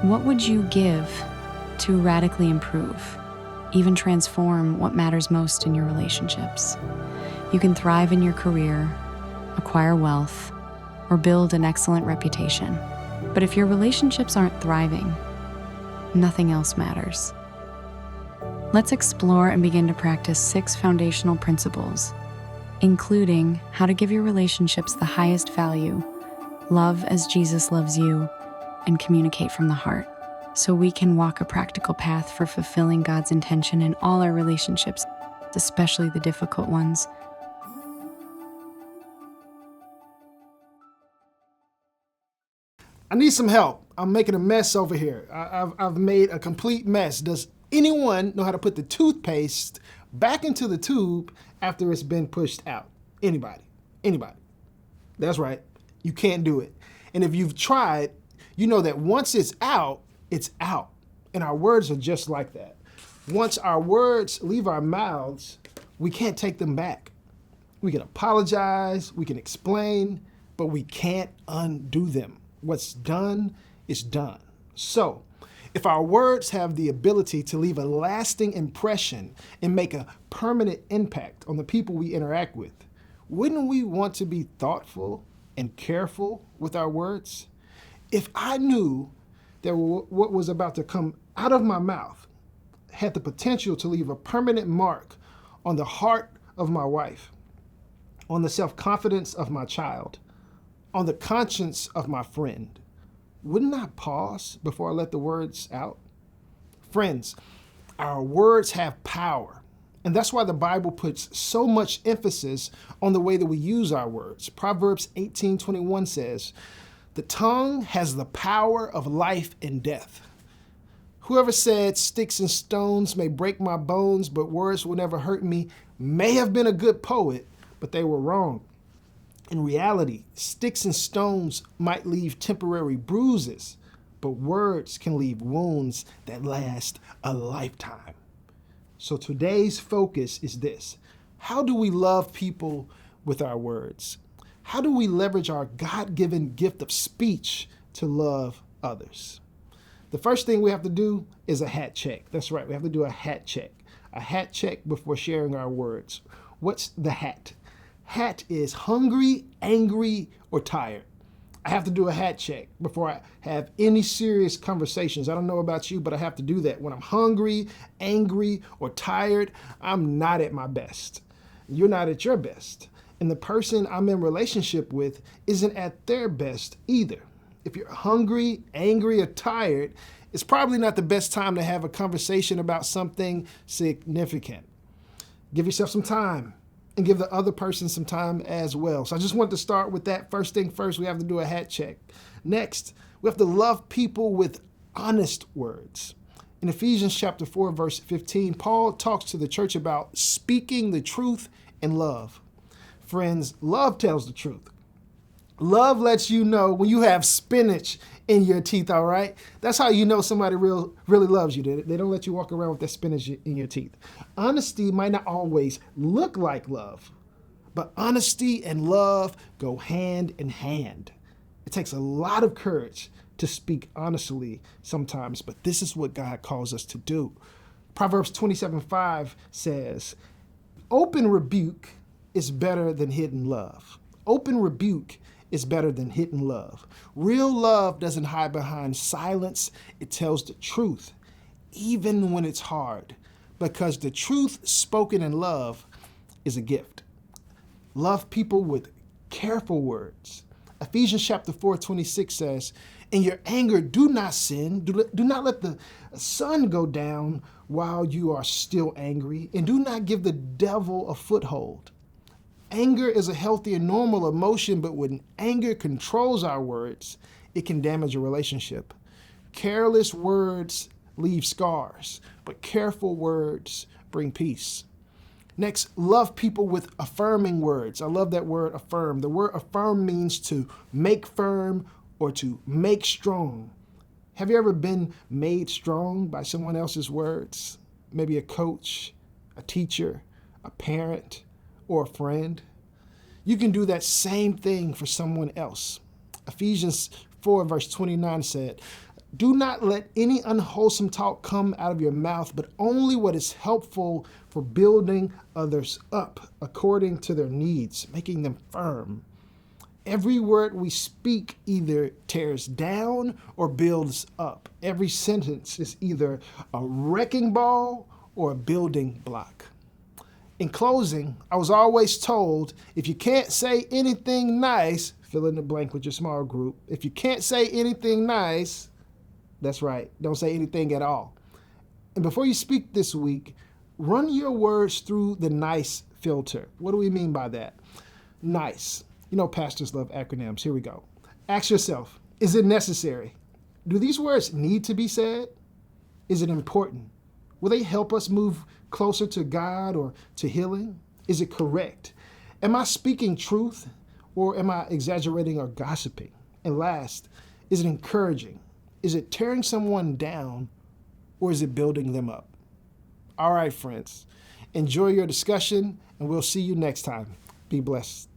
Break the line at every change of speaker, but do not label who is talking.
What would you give to radically improve, even transform what matters most in your relationships? You can thrive in your career, acquire wealth, or build an excellent reputation. But if your relationships aren't thriving, nothing else matters. Let's explore and begin to practice 6 foundational principles, including how to give your relationships the highest value, love as Jesus loves you, and communicate from the heart, so we can walk a practical path for fulfilling God's intention in all our relationships, especially the difficult ones.
I need some help. I'm making a mess over here. I've made a complete mess. Does anyone know how to put the toothpaste back into the tube after it's been pushed out? Anybody? Anybody? That's right. You can't do it. And if you've tried, you know that once it's out, it's out. And our words are just like that. Once our words leave our mouths, we can't take them back. We can apologize, we can explain, but we can't undo them. What's done is done. So, if our words have the ability to leave a lasting impression and make a permanent impact on the people we interact with, wouldn't we want to be thoughtful and careful with our words? If I knew that what was about to come out of my mouth had the potential to leave a permanent mark on the heart of my wife, on the self-confidence of my child, on the conscience of my friend, wouldn't I pause before I let the words out? Friends, our words have power. And that's why the Bible puts so much emphasis on the way that we use our words. Proverbs 18:21 says, "The tongue has the power of life and death." Whoever said, "Sticks and stones may break my bones, but words will never hurt me," may have been a good poet, but they were wrong. In reality, sticks and stones might leave temporary bruises, but words can leave wounds that last a lifetime. So today's focus is this: how do we love people with our words? How do we leverage our God-given gift of speech to love others? The first thing we have to do is a hat check. That's right, we have to do a hat check. A hat check before sharing our words. What's the hat? Hat is hungry, angry, or tired. I have to do a hat check before I have any serious conversations. I don't know about you, but I have to do that. When I'm hungry, angry, or tired, I'm not at my best. You're not at your best. And the person I'm in relationship with isn't at their best either. If you're hungry, angry, or tired, it's probably not the best time to have a conversation about something significant. Give yourself some time and give the other person some time as well. So I just want to start with that. First thing first, we have to do a hat check. Next, we have to love people with honest words. In Ephesians chapter 4, verse 15, Paul talks to the church about speaking the truth in love. Friends, love tells the truth. Love lets you know when you have spinach in your teeth, all right? That's how you know somebody really loves you. They don't let you walk around with that spinach in your teeth. Honesty might not always look like love, but honesty and love go hand in hand. It takes a lot of courage to speak honestly sometimes, but this is what God calls us to do. Proverbs 27:5 says, "Open rebuke is better than hidden love." Open rebuke is better than hidden love. Real love doesn't hide behind silence. It tells the truth, even when it's hard, because the truth spoken in love is a gift. Love people with careful words. Ephesians chapter 4:26 says, "In your anger, do not sin. Do not let the sun go down while you are still angry, and do not give the devil a foothold." Anger is a healthy and normal emotion, but when anger controls our words, it can damage a relationship. Careless words leave scars, but careful words bring peace. Next, love people with affirming words. I love that word affirm. The word affirm means to make firm or to make strong. Have you ever been made strong by someone else's words? Maybe a coach, a teacher, a parent, or a friend. You can do that same thing for someone else. Ephesians 4 verse 29 said, Do not let any unwholesome talk come out of your mouth, but only what is helpful for building others up according to their needs, making them firm. Every word we speak either tears down or builds up. Every sentence is either a wrecking ball or a building block. In closing, I was always told, if you can't say anything nice, fill in the blank with your small group. If you can't say anything nice, that's right, don't say anything at all. And before you speak this week, run your words through the NICE filter. What do we mean by that? NICE. You know, pastors love acronyms. Here we go. Ask yourself, is it necessary? Do these words need to be said? Is it important? Will they help us move closer to God or to healing? Is it correct? Am I speaking truth or am I exaggerating or gossiping? And last, is it encouraging? Is it tearing someone down or is it building them up? All right, friends, enjoy your discussion and we'll see you next time. Be blessed.